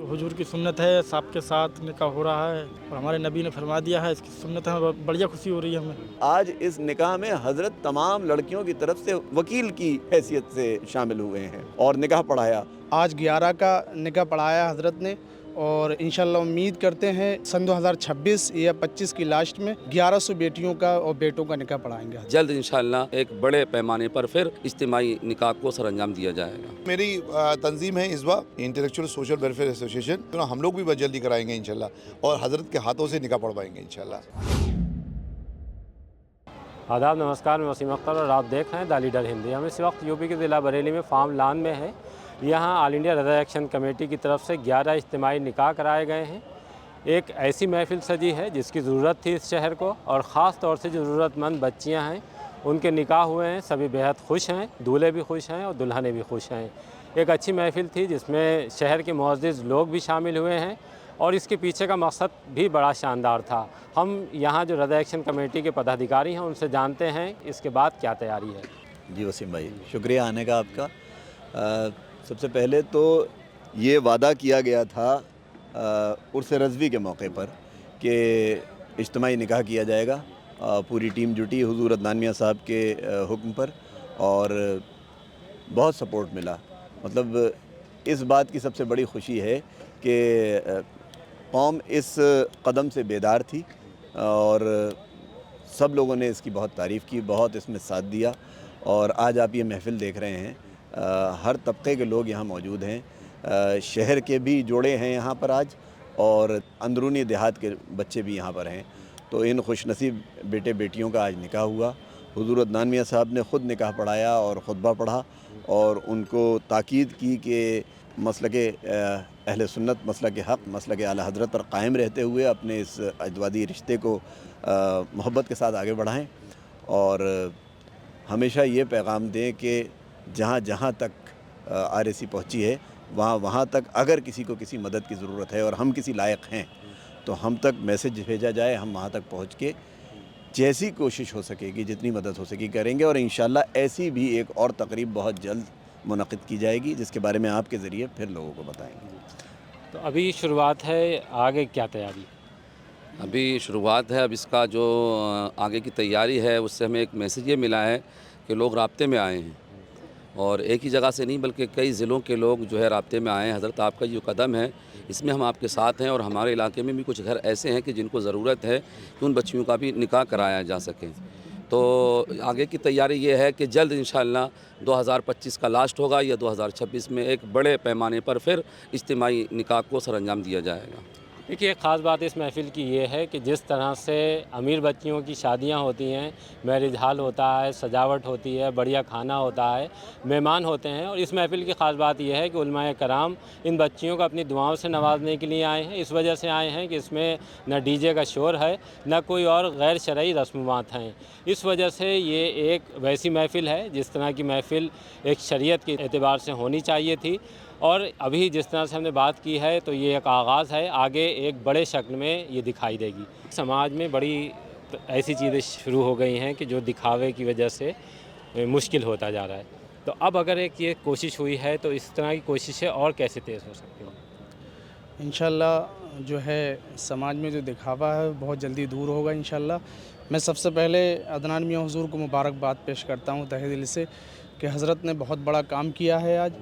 हुजूर की सुन्नत है, सबके साथ निकाह हो रहा है और हमारे नबी ने फरमा दिया है, इसकी सुन्नत है, बढ़िया खुशी हो रही है हमें। आज इस निकाह में हज़रत तमाम लड़कियों की तरफ से वकील की हैसियत से शामिल हुए हैं और निकाह पढ़ाया। आज 11 का निकाह पढ़ाया हज़रत ने और इंशाल्लाह उम्मीद करते हैं सन 2026 या 25 की लास्ट में 1100 बेटियों का और बेटों का निकाह पढ़ाएंगे। जल्द इंशाअल्लाह एक बड़े पैमाने पर फिर इज्तिमाई निकाह को सरअंजाम दिया जाएगा। मेरी तंजीम है इज़वा इंटेलेक्चुअल सोशल वेलफेयर एसोसिएशन, तो हम लोग भी बहुत जल्दी कराएंगे इंशाल्लाह और हज़रत के हाथों से निकाह पढ़वाएंगे इंशाल्लाह। आदाब, नमस्कार, मैं वसीम अख्तर और आप देख रहे हैं द लीडर हिंदी। हम इस वक्त यूपी के ज़िला बरेली में फार्म लान में है। यहाँ ऑल इंडिया रज़ा एक्शन कमेटी की तरफ से 11 इज्तिमाई निकाह कराए गए हैं। एक ऐसी महफिल सजी है जिसकी ज़रूरत थी इस शहर को, और ख़ास तौर से जो ज़रूरतमंद बच्चियाँ हैं उनके निकाह हुए हैं। सभी बेहद खुश हैं, दूल्हे भी खुश हैं और दुल्हनें भी खुश हैं। एक अच्छी महफिल थी जिसमें शहर के मुअज़्ज़िज़ लोग भी शामिल हुए हैं और इसके पीछे का मकसद भी बड़ा शानदार था। हम यहाँ जो रज़ा एक्शन कमेटी के पदाधिकारी हैं उनसे जानते हैं इसके बाद क्या तैयारी है। जी वसीम भाई, शुक्रिया आने का आपका। सबसे पहले तो ये वादा किया गया था उर्स रज़वी के मौके पर कि इज्तिमाई निकाह किया जाएगा। पूरी टीम जुटी हुज़ूर अदनान मियां साहब के हुक्म पर और बहुत सपोर्ट मिला। मतलब इस बात की सबसे बड़ी खुशी है कि कौम इस कदम से बेदार थी और सब लोगों ने इसकी बहुत तारीफ़ की, बहुत इसमें साथ दिया। और आज आप ये महफ़िल देख रहे हैं, हर तबके के लोग यहाँ मौजूद हैं। शहर के भी जोड़े हैं यहाँ पर आज और अंदरूनी देहात के बच्चे भी यहाँ पर हैं। तो इन खुशनसीब बेटे बेटियों का आज निकाह हुआ। हुज़ूर अदनान मियां साहब ने ख़ुद निकाह पढ़ाया और ख़ुतबा पढ़ा और उनको ताकीद की कि मसलके अहले सुन्नत, मसलके हक़, मसलके आला हज़रत पर कायम रहते हुए अपने इस अजवादी रिश्ते को मोहब्बत के साथ आगे बढ़ाएं और हमेशा ये पैगाम दें कि जहाँ जहाँ तक आरएसी पहुँची है वहाँ तक अगर किसी को किसी मदद की ज़रूरत है और हम किसी लायक हैं तो हम तक मैसेज भेजा जाए। हम वहाँ तक पहुँच के जैसी कोशिश हो सकेगी, जितनी मदद हो सकेगी करेंगे और इंशाल्लाह ऐसी भी एक और तकरीब बहुत जल्द मुनक़िद की जाएगी जिसके बारे में आपके ज़रिए फिर लोगों को बताएंगे। तो अभी शुरुआत है, आगे क्या तैयारी? अभी शुरुआत है। अब इसका जो आगे की तैयारी है उससे हमें एक मैसेज ये मिला है कि लोग राब्ते में आए हैं और एक ही जगह से नहीं बल्कि कई ज़िलों के लोग जो है राब्ते में आए हैं। हज़रत आपका जो कदम है इसमें हम आपके साथ हैं और हमारे इलाके में भी कुछ घर ऐसे हैं कि जिनको ज़रूरत है कि उन बच्चियों का भी निकाह कराया जा सके। तो आगे की तैयारी ये है कि जल्द इंशाअल्लाह 2025 का लास्ट होगा या 2026 में एक बड़े पैमाने पर फिर इज्तिमाई निकाह को सरअंजाम दिया जाएगा। देखिए, एक ख़ास बात इस महफ़िल की ये है कि जिस तरह से अमीर बच्चियों की शादियां होती हैं, मैरिज हॉल होता है, सजावट होती है, बढ़िया खाना होता है, मेहमान होते हैं, और इस महफ़िल की ख़ास बात यह है कि उलमाए कराम इन बच्चियों को अपनी दुआओं से नवाजने के लिए आए हैं। इस वजह से आए हैं कि इसमें न डीजे का शोर है, न कोई और गैर शरई रस्मात हैं। इस वजह से ये एक वैसी महफ़िल है जिस तरह की महफ़िल एक शरीयत के एतबार से होनी चाहिए थी। और अभी जिस तरह से हमने बात की है तो ये एक आगाज़ है, आगे एक बड़े शक्ल में ये दिखाई देगी। समाज में बड़ी ऐसी चीज़ें शुरू हो गई हैं कि जो दिखावे की वजह से मुश्किल होता जा रहा है। तो अब अगर एक ये कोशिश हुई है तो इस तरह की कोशिशें और कैसे तेज़ हो सकती हैं? इंशाल्लाह जो है समाज में जो दिखावा है बहुत जल्दी दूर होगा इंशाल्लाह। मैं सबसे पहले अदनान मियां हुज़ूर को मुबारकबाद पेश करता हूँ तहे दिल से कि हज़रत ने बहुत बड़ा काम किया है आज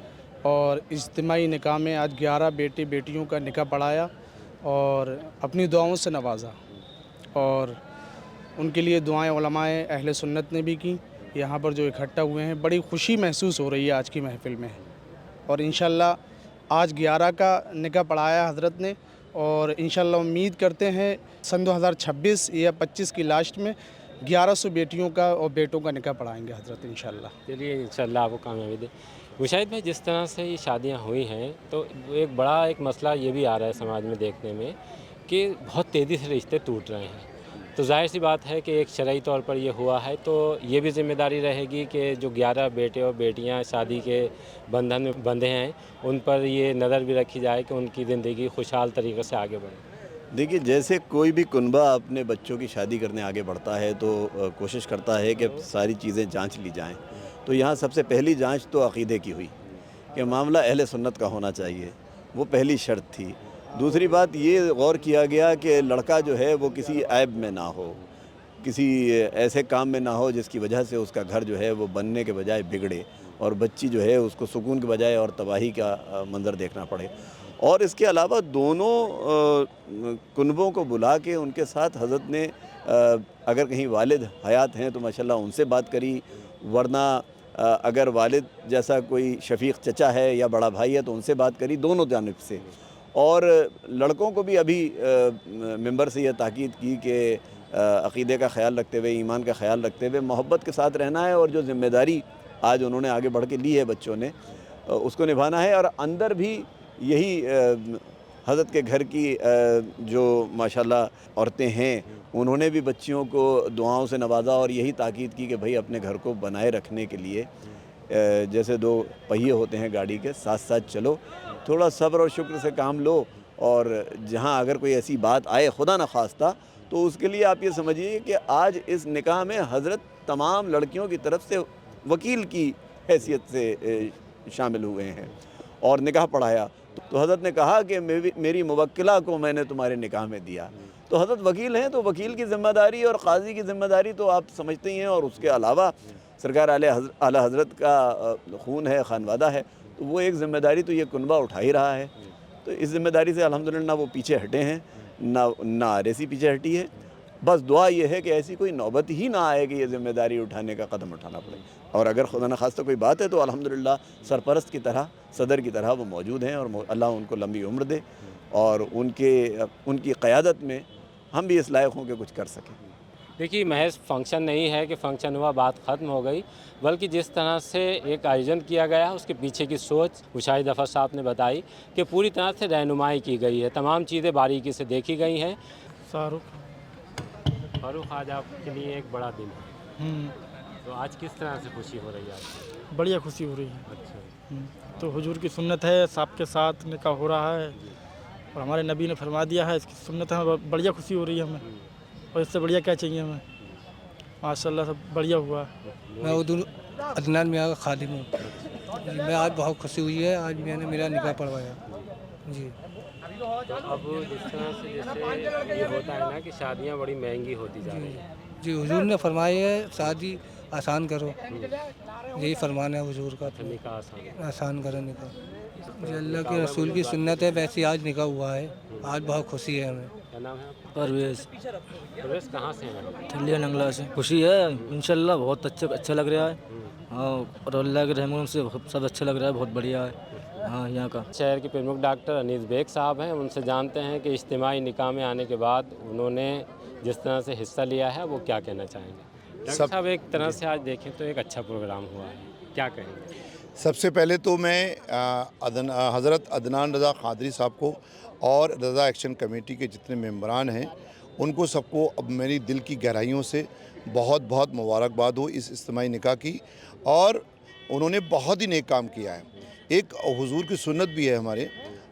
और इज्तिमाई निकाह में आज 11 बेटे बेटियों का निकाह पढ़ाया और अपनी दुआओं से नवाजा और उनके लिए दुआएं उलमाए अहले सुन्नत ने भी की। यहाँ पर जो इकट्ठा हुए हैं बड़ी खुशी महसूस हो रही है आज की महफिल में और इंशाल्लाह आज 11 का निकाह पढ़ाया हज़रत ने और इंशाल्लाह उम्मीद करते हैं सन 2026 या 25 की लास्ट में 1100 बेटियों का और बेटों का निकाह पढ़ाएंगे हज़रत इंशाल्लाह। चलिए, इंशाल्लाह आपको कामयाबी दे। मुशाहिद भाई, जिस तरह से ये शादियां हुई हैं तो एक बड़ा एक मसला ये भी आ रहा है समाज में देखने में कि बहुत तेज़ी से रिश्ते टूट रहे हैं। तो जाहिर सी बात है कि एक शरई तौर पर ये हुआ है तो ये भी ज़िम्मेदारी रहेगी कि जो 11 बेटे और बेटियां शादी के बंधन में बंधे हैं उन पर ये नज़र भी रखी जाए कि उनकी ज़िंदगी खुशहाल तरीक़े से आगे बढ़े। देखिए, जैसे कोई भी कुनबा अपने बच्चों की शादी करने आगे बढ़ता है तो कोशिश करता है कि सारी चीज़ें जांच ली जाएं। तो यहाँ सबसे पहली जांच तो अक़ीदे की हुई कि मामला अहले सुन्नत का होना चाहिए وہ پہلی شرط تھی۔ دوسری بات یہ غور کیا گیا کہ لڑکا جو ہے وہ کسی عیب میں نہ ہو، کسی ایسے کام میں نہ ہو جس کی وجہ سے اس کا گھر جو ہے وہ بننے کے بجائے بگڑے، اور بچی جو ہے اس کو سکون کے بجائے اور تباہی کا منظر دیکھنا پڑے۔ اور اس کے علاوہ دونوں کنبوں کو بلا کے ان کے ساتھ حضرت نے اگر کہیں والد حیات ہیں تو ماشاءاللہ ان سے بات کری، ورنہ اگر والد جیسا کوئی شفیق چچا ہے یا بڑا بھائی ہے تو ان سے بات کری، دونوں جانب سے۔ اور لڑکوں کو بھی ابھی ممبر سے یہ تاکید کی کہ عقیدے کا خیال رکھتے ہوئے، ایمان کا خیال رکھتے ہوئے محبت کے ساتھ رہنا ہے، اور جو ذمہ داری آج انہوں نے آگے بڑھ کے لی ہے بچوں نے، اس کو نبھانا ہے۔ اور اندر بھی یہی حضرت کے گھر کی جو ماشاءاللہ عورتیں ہیں، انہوں نے بھی بچیوں کو دعاؤں سے نوازا اور یہی تاکید کی کہ بھئی اپنے گھر کو بنائے رکھنے کے لیے جیسے دو پہیے ہوتے ہیں گاڑی کے، ساتھ ساتھ چلو، تھوڑا صبر اور شکر سے کام لو، اور جہاں اگر کوئی ایسی بات آئے خدا نخواستہ تو اس کے لیے آپ یہ سمجھیے کہ آج اس نکاح میں حضرت تمام لڑکیوں کی طرف سے وکیل کی حیثیت سے شامل ہوئے ہیں اور نکاح پڑھایا۔ تو حضرت نے کہا کہ میری موکلہ کو میں نے تمہارے نکاح میں دیا۔ تو حضرت وکیل ہیں، تو وکیل کی ذمہ داری اور قاضی کی ذمہ داری تو آپ سمجھتے ہی ہیں، اور اس کے علاوہ سرکار اعلیٰ حضرت کا خون ہے، خانوادہ ہے، تو وہ ایک ذمہ داری تو یہ کنبہ اٹھا ہی رہا ہے۔ تو اس ذمہ داری سے الحمدللہ وہ پیچھے ہٹے ہیں، نہ آرسی پیچھے ہٹی ہے۔ بس دعا یہ ہے کہ ایسی کوئی نوبت ہی نہ آئے کہ یہ ذمہ داری اٹھانے کا قدم اٹھانا پڑے، اور اگر خدا نخواستہ کوئی بات ہے تو الحمدللہ سرپرست کی طرح، صدر کی طرح وہ موجود ہیں، اور اللہ ان کو لمبی عمر دے، اور ان کی قیادت میں ہم بھی اس لائق ہوں کہ کچھ کر سکیں۔ دیکھیے، محض فنکشن نہیں ہے کہ فنکشن ہوا بات ختم ہو گئی، بلکہ جس طرح سے ایک آیوجن کیا گیا ہے اس کے پیچھے کی سوچ مشاہد ظفر صاحب نے بتائی کہ پوری طرح سے رہنمائی کی گئی ہے، تمام چیزیں باریکی سے دیکھی گئی ہیں۔ فاروق، آج آپ کے لیے ایک بڑا دن ہے، تو آج کس طرح سے خوشی ہو رہی ہے آپ کو؟ بڑھیا خوشی ہو رہی ہے۔ اچھا، تو حضور کی سنت ہے، صاحب کے ساتھ نکاح ہو رہا ہے، اور ہمارے نبی نے فرما دیا ہے، اس کی سنت ہے، بڑھیا خوشی ہو رہی ہے ہمیں، اور اس سے بڑھیا کیا چاہیے ہمیں؟ ماشاء اللہ سب بڑھیا ہوا ہے۔ میں عدنان میاں کا خادم ہوں جی، میں آج بہت خوشی ہوئی ہے، آج میں نے میرا نکاح پڑھوایا جی۔ تو اب جس طرح سے جیسے یہ ہوتا ہے نا کہ شادیاں بڑی مہنگی ہوتی جا رہی ہیں، جی حضور نے فرمایا ہے شادی آسان کرو، یہی فرمان ہے حضور کا، تو نکاح آسان ہے۔ آسان کرو نکاح جی، اللہ کے رسول کی سنت ہے، ویسے آج نکاح ہوا ہے، آج بہت خوشی ہے ہمیں۔ کیا نام ہے آپ کا؟ پرویز پرویز، کہاں سے ہیں؟ ٹھلیا ننگلا سے۔ خوشی ہے انشاءاللہ، بہت اچھا لگ رہا ہے، ہاں، اور اللہ کے رحم سے سب اچھا لگ رہا ہے، بہت بڑھیا ہے ہاں یہاں کا۔ شہر کے پرمکھ ڈاکٹر انیس بیگ صاحب ہیں، ان سے جانتے ہیں کہ اجتماعی نکاح میں آنے کے بعد انہوں نے جس طرح سے حصہ لیا ہے وہ کیا کہنا چاہیں گے؟ ڈاکٹر صاحب، ایک طرح سے آج دیکھیں تو ایک اچھا پروگرام ہوا ہے، کیا کہیں گے؟ سب سے پہلے تو میں حضرت عدنان رضا قادری صاحب کو اور رضا ایکشن کمیٹی کے جتنے ممبران ہیں ان کو سب کو اب میری دل کی گہرائیوں سے بہت بہت مبارکباد ہو اس اجتماعی نکاح کی، اور انہوں نے بہت ہی نیک کام کیا ہے۔ ایک حضور کی سنت بھی ہے ہمارے،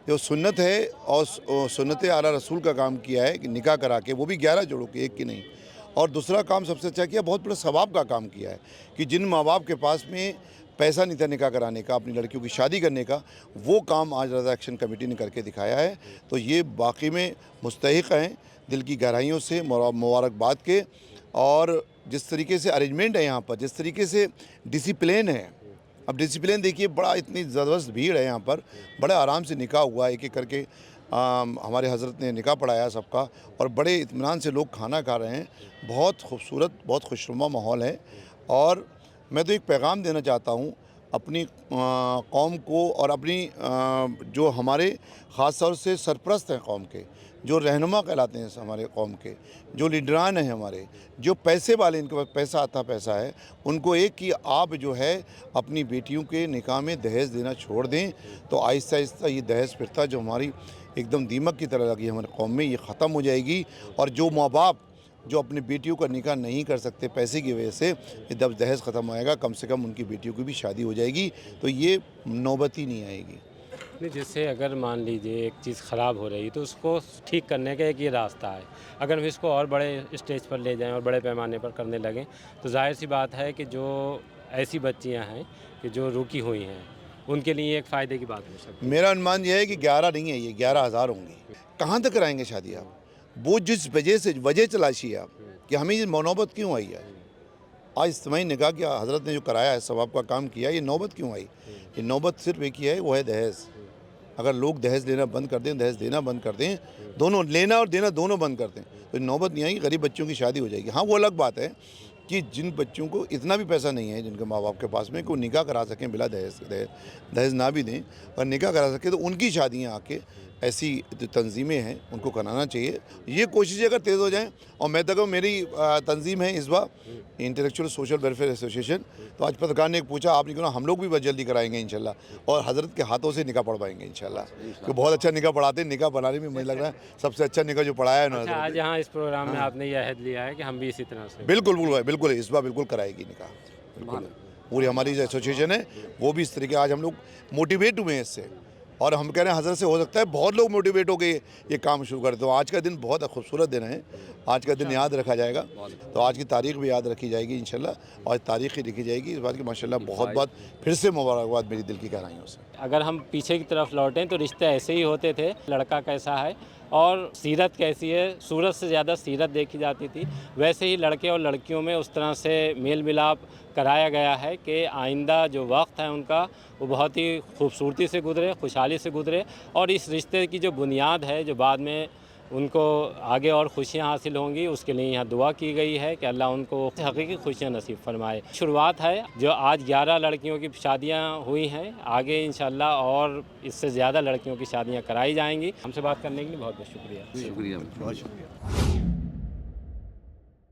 جو سنت ہے اور سنت اعلیٰ رسول کا کام کیا ہے کہ نکاح کرا کے، وہ بھی 11 جوڑوں کے، ایک کی نہیں۔ اور دوسرا کام سب سے اچھا کیا، بہت بڑا ثواب کا کام کیا ہے کہ جن ماں باپ کے پاس میں پیسہ نہیں تھا نکاح کرانے کا، اپنی لڑکیوں کی شادی کرنے کا، وہ کام آج رضا ایکشن کمیٹی نے کر کے دکھایا ہے۔ تو یہ واقعی میں مستحق ہیں دل کی گہرائیوں سے مبارکباد کے، اور جس طریقے سے ارینجمنٹ ہے یہاں پر، جس طریقے سے ڈسپلین ہے، اب ڈسپلین دیکھیے، بڑا اتنی زبردست بھیڑ ہے یہاں پر، بڑے آرام سے نکاح ہوا، ایک ایک کر کے ہمارے حضرت نے نکاح پڑھایا سب کا، اور بڑے اطمینان سے لوگ کھانا کھا رہے ہیں، بہت خوبصورت، بہت خوشنما ماحول ہے۔ اور میں تو ایک پیغام دینا چاہتا ہوں اپنی قوم کو، اور اپنی جو ہمارے خاص طور سے سرپرست ہیں قوم کے، جو رہنما کہلاتے ہیں ہمارے قوم کے، جو لیڈران ہیں ہمارے، جو پیسے والے، ان کے پاس پیسہ آتا پیسہ ہے، ان کو ایک کہ آپ جو ہے اپنی بیٹیوں کے نکاح میں دہیج دینا چھوڑ دیں، تو آہستہ آہستہ یہ دہیج پرتھا جو ہماری ایک دم دیمک کی طرح لگی ہمارے قوم میں، یہ ختم ہو جائے گی، اور جو ماں باپ جو اپنی بیٹیوں کا نکاح نہیں کر سکتے پیسے کی وجہ سے، جب دہیج ختم آئے گا، کم سے کم ان کی بیٹیوں کی بھی شادی ہو جائے گی، تو یہ نوبت ہی نہیں آئے گی۔ جیسے اگر مان لیجئے ایک چیز خراب ہو رہی تو اس کو ٹھیک کرنے کا ایک یہ راستہ ہے، اگر ہم اس کو اور بڑے اسٹیج پر لے جائیں اور بڑے پیمانے پر کرنے لگیں تو ظاہر سی بات ہے کہ جو ایسی بچیاں ہیں کہ جو رکی ہوئی ہیں उनके लिए एक फ़ायदे की बात हो सकती मेरा अनुमान यह है कि 11 नहीं है, ये 11,000 होंगी। कहाँ तक कराएंगे शादी आप? वो जिस वजह तलाशी आप कि हमें ये नौबत क्यों आई है। आज इज्तिमाई निकाह की हज़रत ने जो कराया है, सवाब का काम किया, ये नौबत क्यों आई? ये नौबत सिर्फ एक ही है, वो है दहेज। अगर लोग दहेज लेना बंद कर दें, दहेज देना बंद कर दें, दोनों लेना और देना दोनों बंद कर दें, तो नौबत नहीं आएगी, गरीब बच्चों की शादी हो जाएगी। हाँ, वो अलग बात है कि जिन बच्चों को इतना भी पैसा नहीं है, जिनके माँ बाप के पास में, को निकाह करा सकें बिला दहेज ना भी दें और निकाह करा सकें, तो उनकी शादियाँ आके ऐसी जो तंजीमें हैं उनको कराना चाहिए। ये कोशिशें अगर तेज़ हो जाएं, और मैं तो कहूँ मेरी तंजीम है इस बार इंटेलेक्चुअल सोशल वेलफेयर एसोसिएशन, तो आज पत्रकार ने पूछा आपने क्यों ना, हम लोग भी बहुत जल्दी कराएंगे इंशाल्लाह, और हज़रत के हाथों से निकाह पढ़वाएंगे इंशाल्लाह, कि बहुत अच्छा निकाह पढ़ाते हैं। निकाह बनाने में मुझे लग रहा है सबसे अच्छा निकाह जो पढ़ाया है है। उन्होंने। अच्छा, आज यहाँ इस प्रोग्राम में आपने ये अहद लिया है कि हम भी इसी तरह से बिल्कुल बिल्कुल बिल्कुल इस बार बिल्कुल कराएगी निकाह, बिल्कुल। पूरी हमारी जो एसोसिएशन है वो भी इस तरीके, आज हम लोग मोटिवेट हुए हैं इससे, और हम कह रहे हैं हज़रत से हो सकता है बहुत लोग मोटिवेट हो गए ये काम शुरू कर। तो आज का दिन बहुत खूबसूरत दिन है, आज का दिन याद रखा जाएगा, तो आज की तारीख भी याद रखी जाएगी इंशाल्लाह, और तारीख ही लिखी जाएगी इस बात की। माशाल्लाह बहुत बात फिर से मुबारकबाद मेरी दिल की गहराइयों से। अगर हम पीछे की तरफ लौटें तो रिश्ते ऐसे ही होते थे, लड़का कैसा है और सीरत कैसी है, सूरत से ज़्यादा सीरत देखी जाती थी। वैसे ही लड़के और लड़कियों में उस तरह से मेल मिलाप कराया गया है कि आइंदा जो वक्त है उनका वो बहुत ही खूबसूरती से गुजरे, खुशहाली से गुजरे, और इस रिश्ते की जो बुनियाद है जो बाद में उनको आगे और खुशियां हासिल होंगी, उसके लिए यहाँ दुआ की गई है कि अल्लाह उनको हकीकी खुशियां नसीब फरमाए। शुरुआत है, जो आज 11 लड़कियों की शादियां हुई हैं, आगे इंशाल्लाह और इससे ज़्यादा लड़कियों की शादियां कराई जाएंगी। हमसे बात करने के लिए बहुत बहुत शुक्रिया। शुक्रिया।